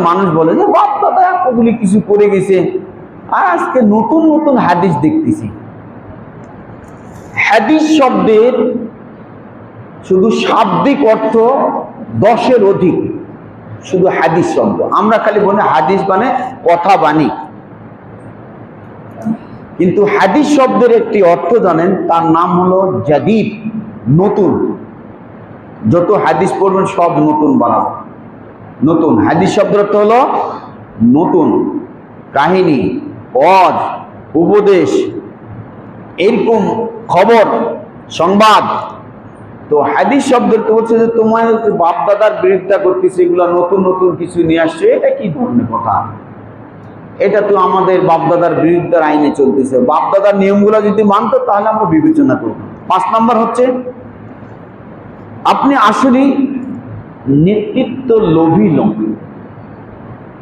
মানুষ বলে যে বাপ দাদা ওগুলি কিছু করে গেছে, আর আজকে নতুন নতুন হাদিস দেখতেছি। হাদিস শব্দের শুধু শাব্দিক অর্থ 10-এর অধিক, শুধু হাদিস শব্দ। আমরা খালি বলি হাদিস মানে কথা বাণী, কিন্তু হাদিস শব্দের একটি অর্থ জানেন, তার নাম হলো জাদীদ, নতুন। যত হাদিস পড়বেন সব নতুন বানাবো, নতুন। হাদিস শব্দের অর্থ হলো নতুন, কাহিনী, ওয়াজ, উপদেশ, এরকম খবর, সংবাদ। তো হাদিস শব্দের তো হচ্ছে যে তোমার বাপ দাদার বিরোধিতা করতেছে, এগুলো নতুন নতুন কিছু নিয়ে আসছে, এটা কি ধরনের কথা? এটা তো আমাদের বাপদাদার বিরুদ্ধের আইনে চলতেছে। বাপদাদার নিয়মগুলো যদি মানতো তাহলে আমরা বিবেচনা করব। 5 নাম্বার হচ্ছে আপনি আসলে নেতৃত্ব লোভী লোক।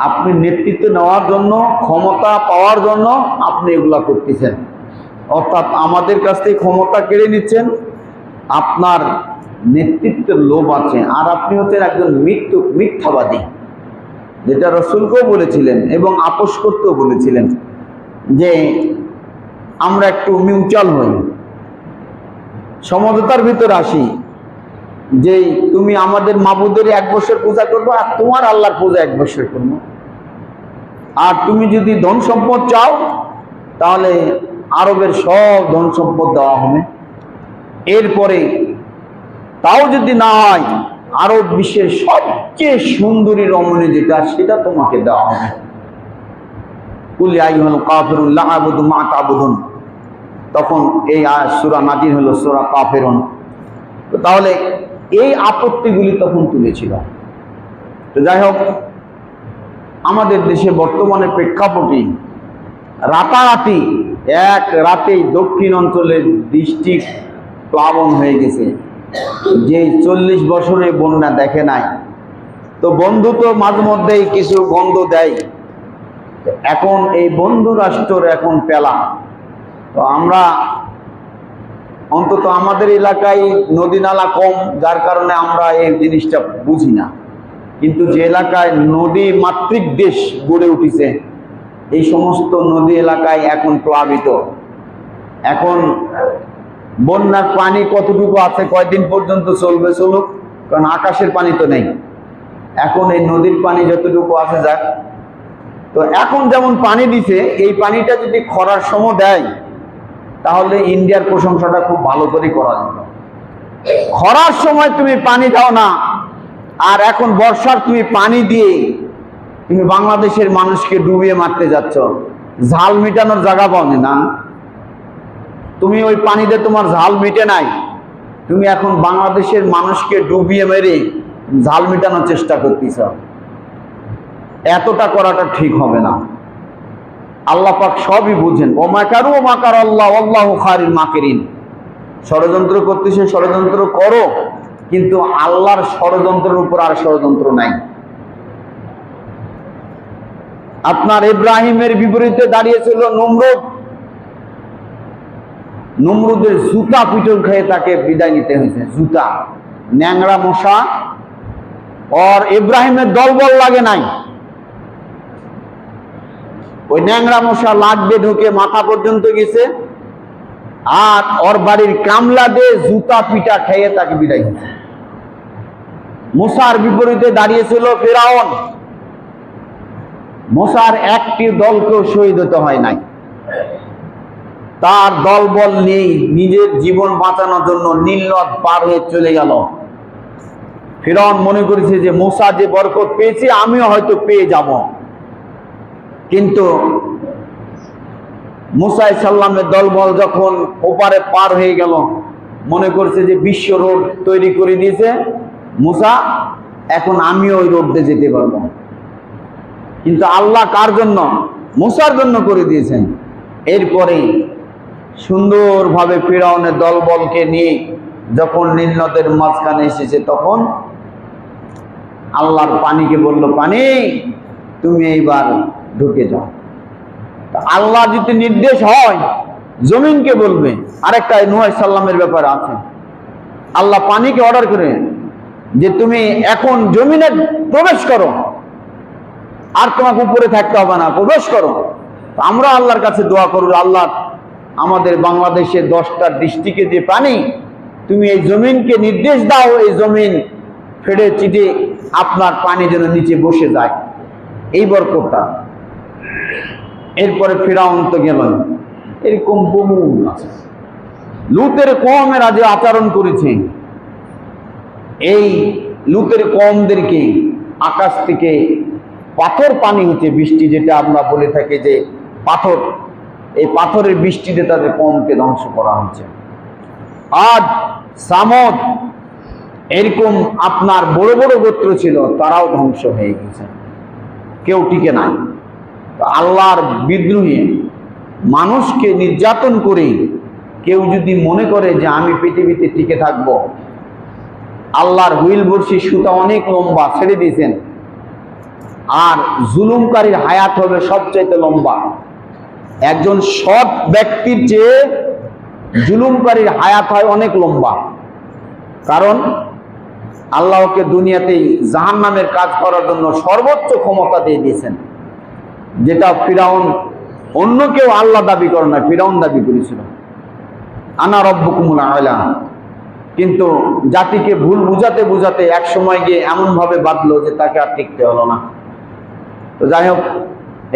আপনি নেতৃত্ব নেওয়ার জন্য, ক্ষমতা পাওয়ার জন্য আপনি এগুলা করতেছেন, অর্থাৎ আমাদের কাছ থেকে ক্ষমতা কেড়ে নিচ্ছেন। আপনার নেতৃত্বের লোভ আছে, আর আপনি হচ্ছেন একজন মিথ্যাবাদী, যেটা রাসূলকেও বলেছিলেন এবং আপোষ করতেও বলেছিলেন যে আমরা একটু মিউচুয়াল হই, সমঝোতার ভিতরে আসি, যে তুমি আমাদের মাবুদের 1 বছর পূজা করবো আর তোমার আল্লাহর পূজা 1 বছর করবো, আর তুমি যদি ধন সম্পদ চাও তাহলে আরবের সব ধন সম্পদ দেওয়া হবে। এরপরে তাও যদি না হয়, আরব বিশ্বের সবচেয়ে সুন্দরী রমণী যেটা, সেটা তোমাকে দেওয়া হবে। কুল ইয়া আইয়ুহাল কাফিরুন লা আ'বুদু মা তা'বুদুন, তখন এই সূরা নাজিল হলো, সূরা কাফিরুন। তো তাহলে এই আপত্তিগুলি তখন তুলেছিল। তো যাই হোক, আমাদের দেশে বর্তমানে প্রেক্ষাপটে রাতারাতি এক রাতেই দক্ষিণ অঞ্চলের ডিস্ট্রিক্ট প্লাবন হয়ে গেছে, যে 40 বছরে বন্যা দেখে নাই। তো বন্ধু তো মাঝে মধ্যেই কিছু গন্ধ দেয়, এখন এই বন্ধু রাষ্ট্রের এখন পেলা। তো আমরা অন্তত আমাদের এলাকায় নদী নালা কম, যার কারণে আমরা এই জিনিসটা বুঝি না। কিন্তু যে এলাকায় নদী মাতৃক দেশ গড়ে উঠেছে, এই সমস্ত নদী এলাকায় এখন প্লাবিত। এখন বন্যার পানি কতটুকু আছে, কয়দিন পর্যন্ত চলবে চলুক, কারণ আকাশের পানি তো নেই। এখন এই নদীর পানি যতটুকু আছে যাক। তো এখন যেমন পানি দিছে, এই পানিটা যদি খরার সময় দেয় তাহলে ইন্ডিয়ার প্রশংসাটা খুব ভালো করে করা যেত। খরার সময় তুমি পানি দাও না, আর এখন বর্ষার তুমি পানি দিয়ে তুমি বাংলাদেশের মানুষকে ডুবিয়ে মারতে যাচ্ছ। ঝাল মিটানোর জায়গা পাওনি না, তুমি ওই পানিতে তোমার ঝাল মিটে নাই, তুমি এখন বাংলাদেশের মানুষকে ডুবিয়ে মেরে ঝাল মিটানোর চেষ্টা করতেছ। এতটা করাটা ঠিক হবে না। আল্লাহ পাক সবই বুঝেন। ও মাকারু মাকার আল্লাহ আল্লাহু খায়রুল মাকিরিন। ষড়যন্ত্র করতেছে, ষড়যন্ত্র করো, কিন্তু আল্লাহর ষড়যন্ত্রের উপর আর ষড়যন্ত্র নাই। আপনার ইব্রাহিমের বিপরীতে দাঁড়িয়েছিল নমরুদ। নমরুদের জুতা পিটন খেয়ে তাকে বিদায় নিতে হয়েছে। জুতা, ন্যাংরা মশা, আর ইব্রাহিমের দলবল লাগে নাই। ওই ন্যাংরা মশা লাগবে ঢুকে মাথা পর্যন্ত গেছে, আর ওর বাড়ির কামলা দিয়ে জুতা পিটা খেয়ে তাকে বিদায় হয়েছে। মুসার বিপরীতে দাঁড়িয়েছিল ফিরাউন। মুসার একটি দলকেও শহীদ হতে হয় নাই। তার দলবল নেই, নিজের জীবন বাঁচানোর জন্য নীল নদ পার হয়ে চলে গেল। ফিরআউন মনে করেছে যে মুসা যে বরকত পেয়েছে আমিও হয়তো পেয়ে যাব, কিন্তু মুসা আলাইহিস সালামের দলবল যখন ওপারে পার হয়ে গেল, মনে করছে যে বিশ্ব রোড তৈরি করে দিয়েছে মুসা, এখন আমিও ওই রোড দিয়ে যেতে পারবো। কিন্তু আল্লাহ কার জন্য? মুসার জন্য করে দিয়েছেন। এরপরে সুন্দরভাবে ফিরআউনের দলবলকে নিয়ে যখন নীল নদের মাঝখানে এসেছে, তখন আল্লাহর পানিকে বলল, পানি তুমি এইবার ঢুকে যাও। আল্লাহ যদি নির্দেশ হয় জমিনকে বলবে। আরেকটা নূহ আলাইহিস সালামের ব্যাপারে আছে, আল্লাহ পানিকে অর্ডার করে যে তুমি এখন জমিনে প্রবেশ করো। আর তোমাকে উপরে থাকতে হবে না, প্রবেশ করো। আমরা আল্লাহর কাছে দোয়া করব, আল্লাহ আমাদের বাংলাদেশের 10টা ডিস্ট্রিক্টে যে পানি, তুমি এই জমিনকে নির্দেশ দাও, এই জমিন ফেড়ে চিটে আপনার পানি যেন নিচে বসে যায়, এই বরকতটা। এরপরে ফিরাউন তো গেল, এরকম বহু আছে। লুতের কওমেরা যে আচরণ করেছে, এই লুতের কওমদেরকে আকাশ থেকে পাথর পানি হচ্ছে, বৃষ্টি যেটা আমরা বলে থাকি যে পাথর, এই পাথরের বৃষ্টিতে তাদের কওমকে ধ্বংস করা হচ্ছে। আদ, সামদ, এরকম আপনার বড় বড় গোত্র ছিল, তারাও ধ্বংস হয়ে গেছে, কেউ টিকে নাই। আল্লাহর বিদ্রোহী মানুষকে নির্যাতন করে কেউ যদি মনে করে যে আমি পৃথিবীতে টিকে থাকব, আল্লাহর হুইল বর্ষি সুতা অনেক লম্বা ছেড়ে দিয়েছেন, আর জুলুমকারীর হায়াত হবে সবচাইতে লম্বা। একজন সৎ ব্যক্তির চেয়ে জুলুমকারীর হায়াত হয় অনেক লম্বা, কারণ আল্লাহকে দুনিয়াতেই জাহান্নামের কাজ করার জন্য সর্বোচ্চ ক্ষমতা দিয়ে দিয়েছেন, যেটা ফিরাউন, অন্য কেউ আল্লাহ দাবি করে না, ফিরাউন দাবি করেছিল আনা রব্বুকুমুল আ'লা। কিন্তু জাতিকে ভুল বুঝাতে বুঝাতে এক সময় গিয়ে এমন ভাবে বাঁধলো যে তাকে আর টিকতে হলো না। তো যাই হোক,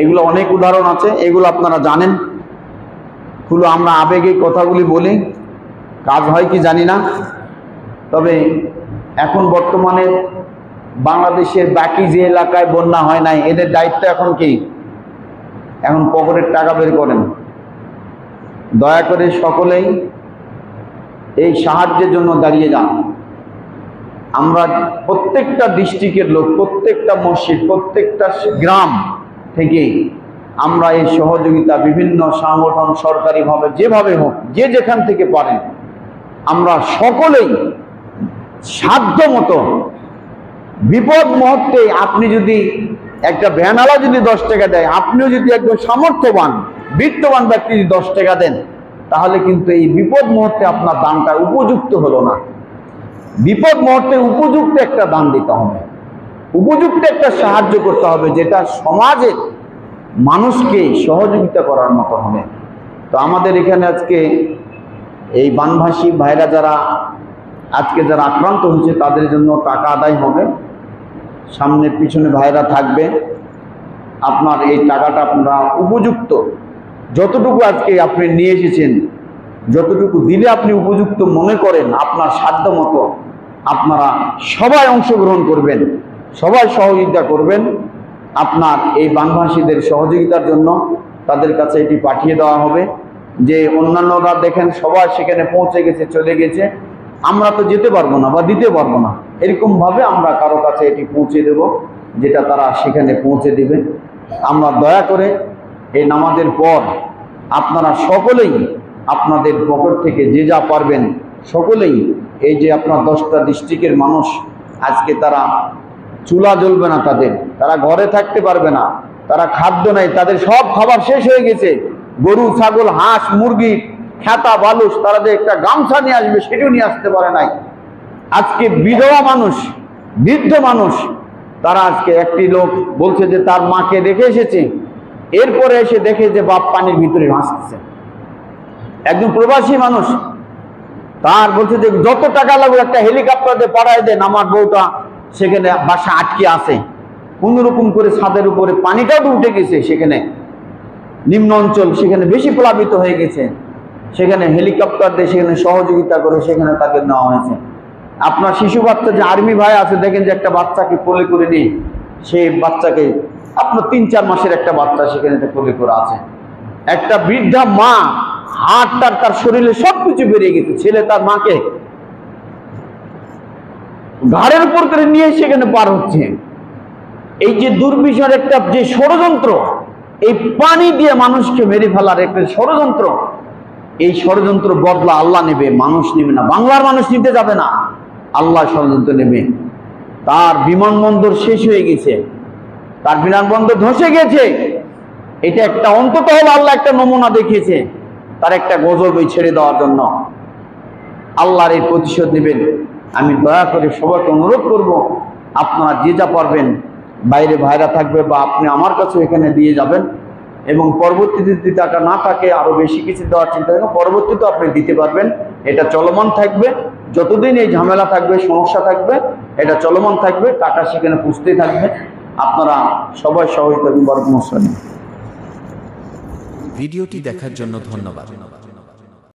এগুলো অনেক উদাহরণ আছে, এগুলো আপনারা জানেন। শুধু আমরা আবেগে কথাগুলি বলি, কাজ হয় কি জানি না। তবে এখন বর্তমানে বাংলাদেশের বাকি যে এলাকায় বন্যা হয় নাই, এদের দায়িত্ব এখন কি? এখন পকেটের টাকা বের করেন। দয়া করে সকলেই এই সাহায্যের জন্য দাঁড়িয়ে যান। আমরা প্রত্যেকটা ডিস্ট্রিক্টের লোক, প্রত্যেকটা মসজিদ, প্রত্যেকটা গ্রাম থেকে আমরা এই সহযোগিতা, বিভিন্ন সংগঠন, সরকারিভাবে যেভাবে হোক, যে যেখান থেকে পারেন, আমরা সকলেই সাধ্য মতো বিপদ মুহূর্তে, আপনি যদি একটা ভ্যানওয়ালা যদি 10 টাকা দেয়, আপনিও যদি একজন সামর্থ্যবান বিত্তবান ব্যক্তি যদি 10 টাকা দেন, তাহলে কিন্তু এই বিপদ মুহূর্তে আপনার দানটা উপযুক্ত হলো না। বিপদ মুহূর্তে উপযুক্ত একটা দান দিতে হবে, উপযুক্ত একটা সাহায্য করতে হবে, যেটা সমাজের মানুষকে সহযোগিতা করার মতো হবে। তো আমাদের এখানে আজকে এই বানভাসী ভাইরা যারা আজকে যারা আক্রান্ত হয়েছে, তাদের জন্য টাকা আদায় হবে। সামনে পিছনে ভাইরা থাকবে, আপনার এই টাকাটা আপনারা উপযুক্ত যতটুকু আজকে আপনি নিয়ে এসেছেন, যতটুকু দিলে আপনি উপযুক্ত মনে করেন, আপনার সাধ্য মতো আপনারা সবাই অংশগ্রহণ করবেন, সবাই সহযোগিতা করবেন। আপনার এই বানভাসীদের সহযোগিতার জন্য তাদের কাছে এটি পাঠিয়ে দেওয়া হবে। যে অন্যান্যরা দেখেন সবাই সেখানে পৌঁছে গেছে, চলে গেছে, আমরা তো যেতে পারবো না বা দিতে পারবো না, এরকমভাবে আমরা কারো কাছে এটি পৌঁছে দেব, যেটা তারা সেখানে পৌঁছে দিবে। আমরা দয়া করে এই নামাজের পর আপনারা সকলেই আপনাদের পকেট থেকে যে যা পারবেন, সকলেই, এই যে আপনার 10টা ডিস্ট্রিক্টের মানুষ আজকে তারা চুলা জ্বলবে না, তারা ঘরে থাকতে পারবে না, তারা খাদ্য নাই, তাদের সব খাবার শেষ হয়ে গেছে, গরু, ছাগল, হাঁস, মুরগি, খেতা, বালুস, তারা যে একটা গামছা নিয়ে আসবে সেটিও নিয়ে আসতে পারে নাই। আজকে বিধবা মানুষ, বৃদ্ধ মানুষ, তারা আজকে, একটি লোক বলছে যে তার মাকে রেখে এসেছে, এরপরে এসে দেখে যে বাপ পানির ভিতরে ভাসছে। একজন প্রবাসী মানুষ, তার বলছে যে যত টাকা লাগবে একটা হেলিকপ্টারে পাঠায় দেন, আমার বউটা সেখানে বাসা আটকে আছে, কোন রকম করে ছাদের উপরে পানিটাও তো উঠে গেছে, সেখানে নিম্ন অঞ্চল, সেখানে বেশি প্লাবিত হয়ে গেছে, সেখানে হেলিকপ্টার দিয়ে সেখানে সহযোগিতা করে সেখানে তাকে নেওয়া হয়েছে। আপনার শিশু বাচ্চা যে আর্মি ভাই আছে, দেখেন যে একটা বাচ্চাকে কোলে করে নিয়ে, সেই বাচ্চাকে, আপনার 3-4 মাসের একটা বাচ্চা সেখানে কোলে করে আছে। একটা বৃদ্ধা মা, হাড়টা তার শরীরে সবকিছু বেরিয়ে গেছে, ছেলে তার মাকে ঘাড়ের উপর করে নিয়ে সেখানে পার হচ্ছে। এই যে দুর্বিষহ একটা যে ষড়যন্ত্র, এই পানি দিয়ে মানুষকে মেরে ফেলার একটা ষড়যন্ত্র, এই ষড়যন্ত্র বদলা আল্লাহ নেবে, মানুষ নেবে না, বাংলার মানুষ নিতে যাবে না, আল্লাহ ষড়যন্ত্র নেবে। তার বিমানবন্দর শেষ হয়ে গেছে, তার বিমানবন্দর ধসে গেছে, এটা একটা অন্তত হলো আল্লাহ একটা নমুনা দেখিয়েছে, তার একটা গজব ছেড়ে দেওয়ার জন্য। আল্লাহর এই প্রতিশোধ নেবেন। আমি দয়া করে সবাইকে অনুরোধ করব, আপনারা যে যা পারবেন বাইরে ভাইরা থাকবে বা আপনি আমার কাছে এখানে দিয়ে যাবেন, এবং পরবর্তীতে যদি টাকা না থাকে আরো বেশি কিছু দেওয়ার চিন্তা করেন, পরবর্তীতে আপনি দিতে পারবেন। এটা চলমান থাকবে, যতদিন এই ঝামেলা থাকবে, সমস্যা থাকবে, এটা চলমান থাকবে, টাকা সেখানে পুষতেই থাকবে। আপনারা সবাই সহযোগিতা করবেন। ভিডিওটি দেখার জন্য ধন্যবাদ।